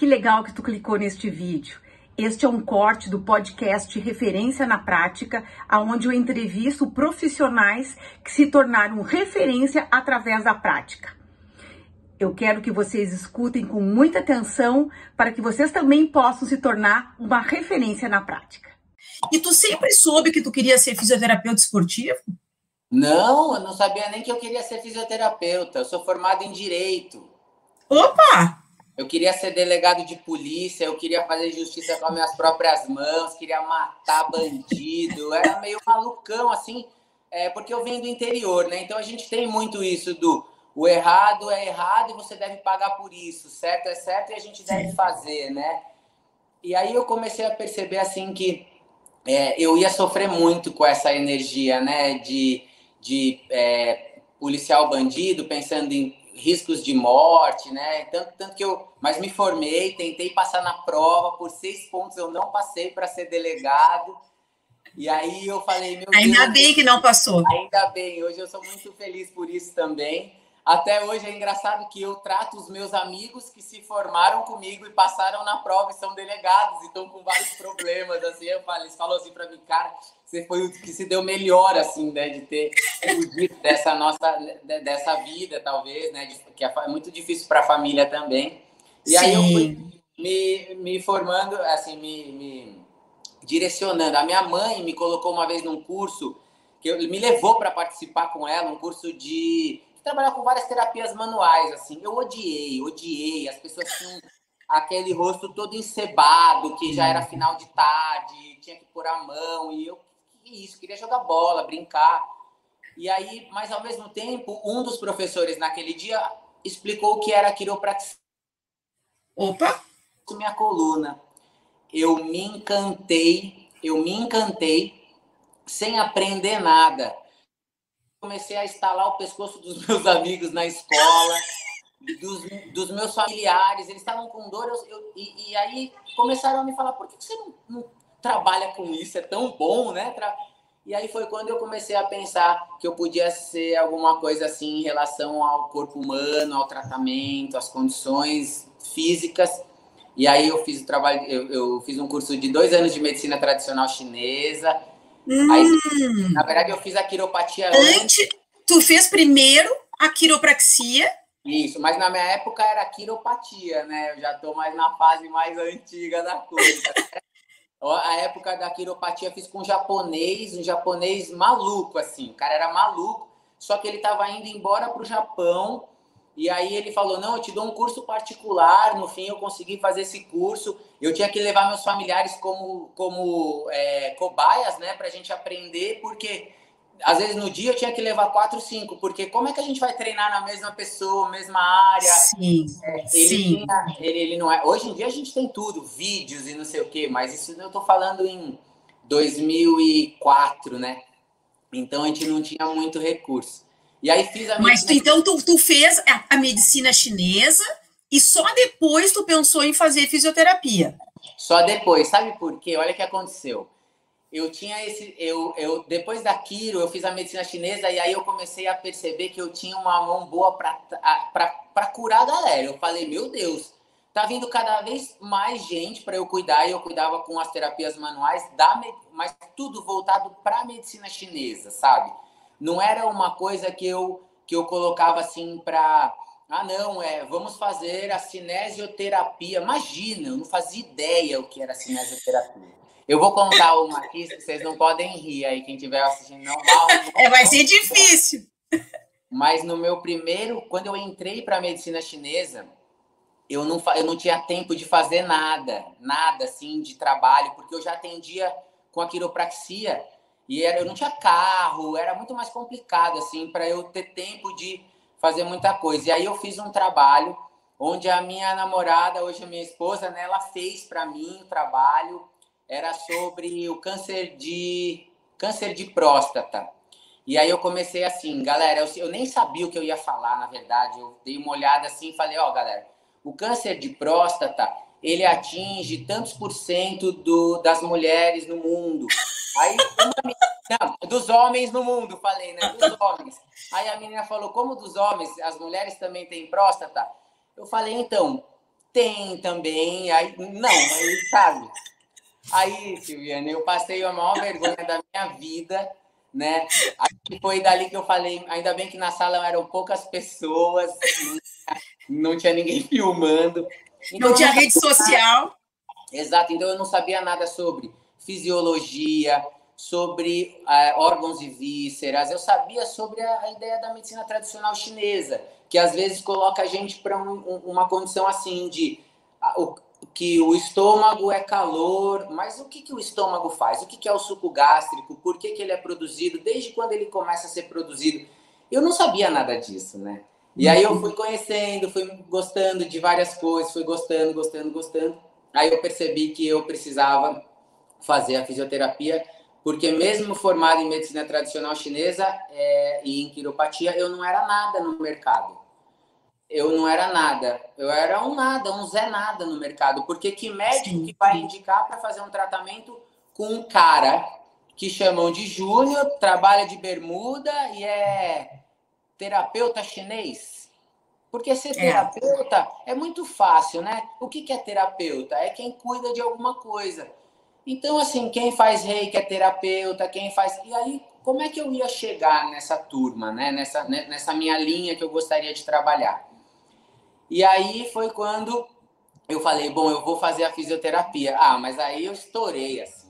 Que legal que tu clicou neste vídeo. Este é um corte do podcast Referência na Prática, onde eu entrevisto profissionais que se tornaram referência através da prática. Eu quero que vocês escutem com muita atenção para que vocês também possam se tornar uma referência na prática. E tu sempre soube que tu queria ser fisioterapeuta esportivo? Não, eu não sabia nem que eu queria ser fisioterapeuta. Eu sou formado em Direito. Opa! Eu queria ser delegado de polícia, eu queria fazer justiça com as minhas próprias mãos, queria matar bandido. Eu era meio malucão, assim, porque eu venho do interior, né? Então a gente tem muito isso do o errado é errado e você deve pagar por isso, certo é certo e a gente deve fazer, né? E aí eu comecei a perceber, assim, que eu ia sofrer muito com essa energia, né? De policial bandido, pensando em riscos de morte, né? Tanto que mas me formei, tentei passar na prova, por 6 pontos eu não passei para ser delegado. E aí eu falei, meu Deus... Ainda bem que não passou. Ainda bem, hoje eu sou muito feliz por isso também. Até hoje é engraçado que eu trato os meus amigos que se formaram comigo e passaram na prova e são delegados e estão com vários problemas, assim. Eles falam assim para mim, cara, você foi o que se deu melhor, assim, né, de ter fugido dessa vida, talvez, né, que é muito difícil para a família também. E aí eu fui me formando, assim, me direcionando. A minha mãe me colocou uma vez num curso, me levou para participar com ela, um curso de trabalhar com várias terapias manuais, assim. Eu odiei. As pessoas tinham aquele rosto todo encebado, que já era final de tarde, tinha que pôr a mão, e eu, que isso, queria jogar bola, brincar. E aí, mas ao mesmo tempo, um dos professores naquele dia explicou o que era quiropraxia. Opa! Minha coluna. Eu me encantei sem aprender nada. Comecei a estalar o pescoço dos meus amigos na escola, dos meus familiares, eles estavam com dor, e aí começaram a me falar, por que você não trabalha com isso? É tão bom, né? E aí foi quando eu comecei a pensar que eu podia ser alguma coisa assim em relação ao corpo humano, ao tratamento, às condições físicas. E aí eu fiz o trabalho, eu fiz um curso de 2 anos de medicina tradicional chinesa. Aí, na verdade, eu fiz a quiropatia antes. Tu fez primeiro a quiropraxia? Isso, mas na minha época era quiropatia, né? Eu já tô mais na fase mais antiga da coisa. A época da quiropatia eu fiz com um japonês maluco, assim. O cara era maluco, só que ele tava indo embora pro Japão. E aí ele falou, não, eu te dou um curso particular. No fim, eu consegui fazer esse curso. Eu tinha que levar meus familiares como cobaias, né? Pra gente aprender, porque às vezes no dia eu tinha que levar 4, 5. Porque como é que a gente vai treinar na mesma pessoa, mesma área? Sim, sim. Ele não é... Hoje em dia a gente tem tudo, vídeos e não sei o quê. Mas isso eu tô falando em 2004, né? Então a gente não tinha muito recurso. E aí fiz a Mas então tu fez a medicina chinesa e só depois tu pensou em fazer fisioterapia? Só depois. Sabe por quê? Olha o que aconteceu. Eu tinha depois da quiro, eu fiz a medicina chinesa e aí eu comecei a perceber que eu tinha uma mão boa para curar a galera. Eu falei, meu Deus, tá vindo cada vez mais gente para eu cuidar, e eu cuidava com as terapias manuais, mas tudo voltado para a medicina chinesa, sabe? Não era uma coisa que eu colocava assim para... Ah, não, vamos fazer a cinesioterapia. Imagina, eu não fazia ideia o que era cinesioterapia. Eu vou contar uma aqui, vocês não podem rir aí, quem estiver assistindo não vai ser difícil. Mas no meu primeiro, quando eu entrei para a medicina chinesa, eu não tinha tempo de fazer nada assim de trabalho, porque eu já atendia com a quiropraxia. E eu não tinha carro, era muito mais complicado, assim, para eu ter tempo de fazer muita coisa. E aí eu fiz um trabalho onde a minha namorada, hoje a minha esposa, né, ela fez para mim o trabalho, era sobre o câncer de próstata. E aí eu comecei assim, galera, eu nem sabia o que eu ia falar, na verdade. Eu dei uma olhada assim e falei, galera, o câncer de próstata, ele atinge tantos % das mulheres no mundo. Aí dos homens no mundo, falei, né? Dos homens. Aí a menina falou, como dos homens, as mulheres também têm próstata? Eu falei, então, Tem também, aí, não, aí, sabe? Aí, Silviane, eu passei a maior vergonha da minha vida, né? Aí foi dali que eu falei, ainda bem que na sala eram poucas pessoas, não tinha ninguém filmando. Então, não tinha rede social. Exato, então eu não sabia nada sobre fisiologia, sobre órgãos e vísceras, eu sabia sobre a ideia da medicina tradicional chinesa, que às vezes coloca a gente para uma condição assim de que o estômago é calor, mas o que o estômago faz? O que é o suco gástrico? Por que ele é produzido? Desde quando ele começa a ser produzido? Eu não sabia nada disso, né? E aí eu fui conhecendo, fui gostando de várias coisas, fui gostando. Aí eu percebi que eu precisava fazer a fisioterapia, porque mesmo formado em medicina tradicional chinesa e em quiropatia, eu não era nada no mercado. Eu não era nada. Eu era um Zé Nada no mercado. Porque que médico que vai indicar para fazer um tratamento com um cara que chamam de Júnior, trabalha de bermuda e é terapeuta chinês? Porque ser terapeuta é muito fácil, né? O que é terapeuta? É quem cuida de alguma coisa. Então, assim, quem faz reiki é terapeuta, quem faz... E aí, como é que eu ia chegar nessa turma, né? Nessa minha linha que eu gostaria de trabalhar? E aí foi quando eu falei, bom, eu vou fazer a fisioterapia. Ah, mas aí eu estourei, assim.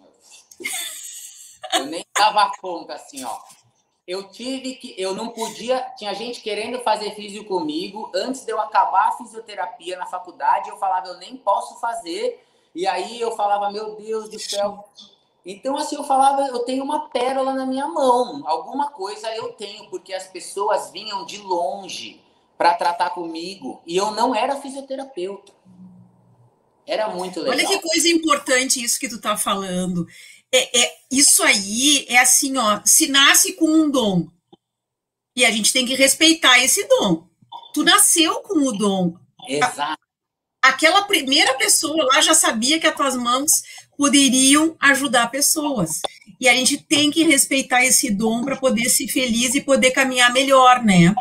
Eu nem dava conta, assim, ó. Eu não podia... Tinha gente querendo fazer físio comigo. Antes de eu acabar a fisioterapia na faculdade, eu falava, eu nem posso fazer. E aí eu falava, meu Deus do céu. Então, assim, eu falava, eu tenho uma pérola na minha mão. Alguma coisa eu tenho, porque as pessoas vinham de longe para tratar comigo. E eu não era fisioterapeuta. Era muito legal. Olha que coisa importante isso que tu tá falando. Isso aí é assim, ó, se nasce com um dom. E a gente tem que respeitar esse dom. Tu nasceu com o dom. Exato. Aquela primeira pessoa lá já sabia que as tuas mãos poderiam ajudar pessoas. E a gente tem que respeitar esse dom para poder ser feliz e poder caminhar melhor, né?